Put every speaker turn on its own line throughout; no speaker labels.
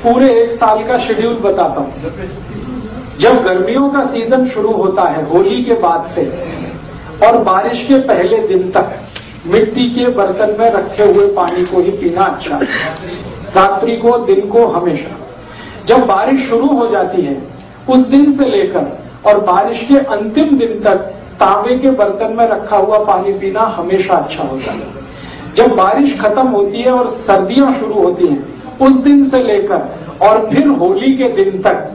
पूरे एक साल का शेड्यूल बताता हूँ। जब गर्मियों का सीजन शुरू होता है होली के बाद से और बारिश के पहले दिन तक मिट्टी के बर्तन में रखे हुए पानी को ही पीना अच्छा है, रात्रि को दिन को हमेशा। जब बारिश शुरू हो जाती है उस दिन से लेकर और बारिश के अंतिम दिन तक तांबे के बर्तन में रखा हुआ पानी पीना हमेशा अच्छा होता है। जब बारिश खत्म होती है और सर्दियां शुरू होती हैं उस दिन से लेकर और फिर होली के दिन तक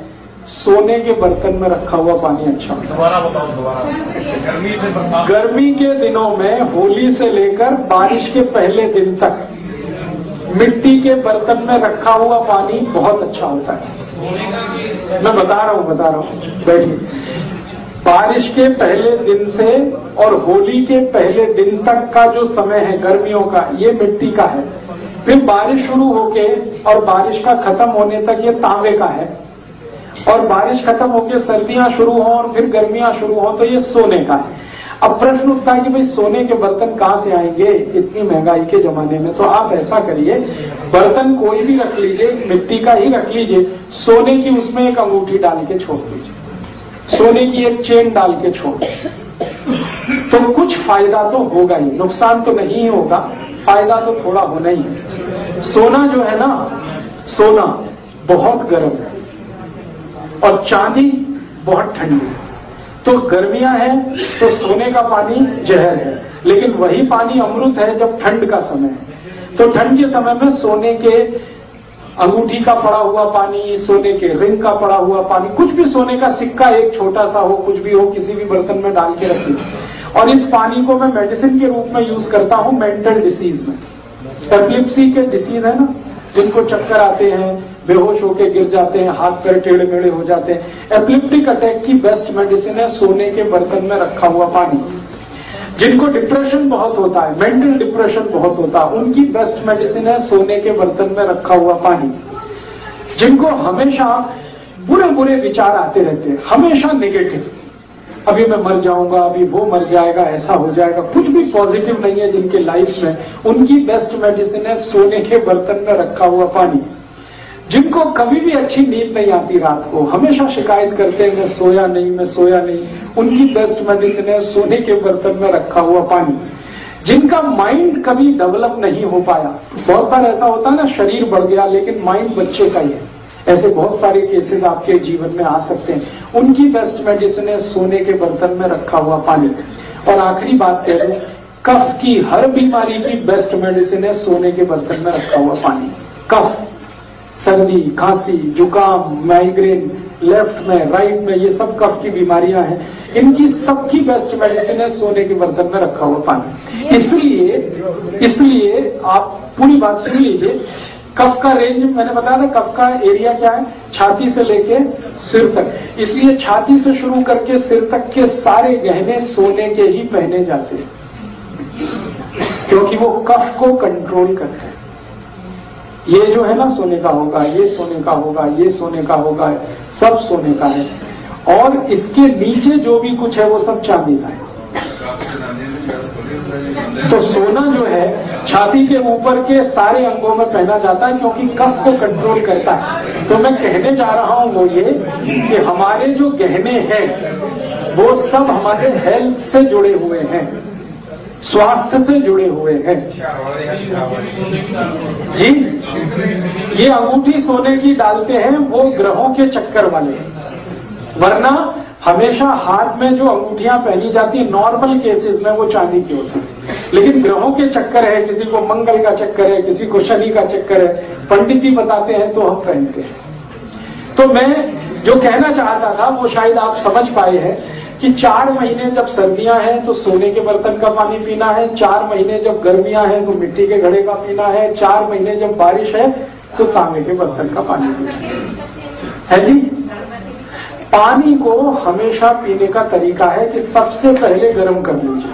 सोने के बर्तन में रखा हुआ पानी अच्छा होता है।
दोबारा बताओ, दोबारा।
गर्मी के दिनों में होली से लेकर बारिश के पहले दिन तक मिट्टी के बर्तन में रखा हुआ पानी बहुत अच्छा होता है। मैं बता रहा हूँ, बैठिए। बारिश के पहले दिन से और होली के पहले दिन तक का जो समय है गर्मियों का, ये मिट्टी का है। फिर बारिश शुरू होके और बारिश का खत्म होने तक ये तांबे का है, और बारिश खत्म होके सर्दियां शुरू हो और फिर गर्मियां शुरू हो तो ये सोने का है। अब प्रश्न उठता है कि भाई सोने के बर्तन कहाँ से आएंगे इतनी महंगाई के जमाने में? तो आप ऐसा करिए, बर्तन कोई भी रख लीजिए, मिट्टी का ही रख लीजिए, सोने की उसमें एक अंगूठी डाल के छोड़ दीजिए, सोने की एक चेन डाल के छोड़ दीजिए, तो कुछ फायदा तो होगा ही, नुकसान तो नहीं होगा, फायदा तो थोड़ा होना ही है। सोना जो है ना, सोना बहुत गर्म है और चांदी बहुत ठंडी है। तो गर्मियां हैं तो सोने का पानी जहर है, लेकिन वही पानी अमृत है जब ठंड का समय है। तो ठंड के समय में सोने के अंगूठी का पड़ा हुआ पानी, सोने के रिंग का पड़ा हुआ पानी, कुछ भी सोने का सिक्का एक छोटा सा हो, कुछ भी हो, किसी भी बर्तन में डाल के रख दीजिए। और इस पानी को मैं मेडिसिन के रूप में यूज करता हूं मेंटल डिसीज में। एपिलेप्सी के डिसीज है ना, जिनको चक्कर आते हैं, बेहोश होके गिर जाते हैं, हाथ पैर टेढ़े मेढ़े हो जाते हैं, एपिलेप्टिक अटैक की बेस्ट मेडिसिन है सोने के बर्तन में रखा हुआ पानी। जिनको डिप्रेशन बहुत होता है, मेंटल डिप्रेशन बहुत होता है, उनकी बेस्ट मेडिसिन है सोने के बर्तन में रखा हुआ पानी। जिनको हमेशा बुरे बुरे विचार आते रहते हैं, हमेशा नेगेटिव, अभी मैं मर जाऊंगा, अभी वो मर जाएगा, ऐसा हो जाएगा, कुछ भी पॉजिटिव नहीं है जिनके लाइफ में, उनकी बेस्ट मेडिसिन है सोने के बर्तन में रखा हुआ पानी। जिनको कभी भी अच्छी नींद नहीं आती, रात को हमेशा शिकायत करते हैं मैं सोया नहीं, मैं सोया नहीं, उनकी बेस्ट मेडिसिन है सोने के बर्तन में रखा हुआ पानी। जिनका माइंड कभी डेवलप नहीं हो पाया, बहुत बार ऐसा होता है ना, शरीर बढ़ गया लेकिन माइंड बच्चे का ही है, ऐसे बहुत सारे केसेस आपके जीवन में आ सकते हैं, उनकी बेस्ट मेडिसिन है सोने के बर्तन में रखा हुआ पानी। और आखिरी बात कह दूं, कफ की हर बीमारी की बेस्ट मेडिसिन है सोने के बर्तन में रखा हुआ पानी। कफ, सर्दी, खांसी, जुकाम, माइग्रेन, लेफ्ट में, राइट में, ये सब कफ की बीमारियां हैं, इनकी सबकी बेस्ट मेडिसिन है सोने के बर्तन में रखा हुआ पानी। इसलिए आप पूरी बात सुन लीजिए। कफ का रेंज मैंने बताया था, कफ का एरिया क्या है, छाती से लेके सिर तक। इसलिए छाती से शुरू करके सिर तक के सारे गहने सोने के ही पहने जाते हैं, क्योंकि वो कफ को कंट्रोल करते हैं। ये जो है ना सोने का होगा, ये सोने का होगा, ये सोने का होगा, सब सोने का है। और इसके नीचे जो भी कुछ है वो सब चांदी का है। तो सोना जो है छाती के ऊपर के सारे अंगों में पहना जाता है, क्योंकि कफ को कंट्रोल करता है। तो मैं कहने जा रहा हूं वो ये कि हमारे जो गहने हैं वो सब हमारे हेल्थ से जुड़े हुए हैं, स्वास्थ्य से जुड़े हुए हैं जी। ये अंगूठी सोने की डालते हैं वो ग्रहों के चक्कर वाले, वरना हमेशा हाथ में जो अंगूठियां पहनी जाती है नॉर्मल केसेस में वो चांदी की होती है, लेकिन ग्रहों के चक्कर है, किसी को मंगल का चक्कर है, किसी को शनि का चक्कर है, पंडित जी बताते हैं तो हम पहनते हैं। तो मैं जो कहना चाहता था वो शायद आप समझ पाए हैं कि 4 महीने जब सर्दियां हैं तो सोने के बर्तन का पानी पीना है, 4 महीने जब गर्मियां हैं तो मिट्टी के घड़े का पीना है, 4 महीने जब बारिश है तो तांबे के बर्तन का पानी पीना है जी। पानी को हमेशा पीने का तरीका है कि सबसे पहले गर्म कर लीजिए,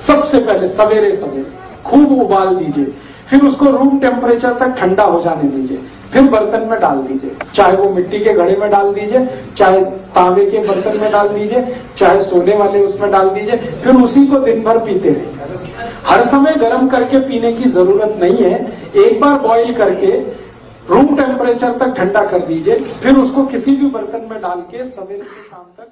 सबसे पहले सवेरे सवेरे खूब उबाल दीजिए, फिर उसको रूम टेम्परेचर तक ठंडा हो जाने दीजिए, फिर बर्तन में डाल दीजिए, चाहे वो मिट्टी के घड़े में डाल दीजिए, चाहे तांबे के बर्तन में डाल दीजिए, चाहे सोने वाले उसमें डाल दीजिए, फिर उसी को दिन भर पीते रहिए। हर समय गर्म करके पीने की जरूरत नहीं है, एक बार बॉईल करके रूम टेम्परेचर टेम्परेचर तक ठंडा कर दीजिए, फिर उसको किसी भी बर्तन में डाल के सवेरे से शाम तक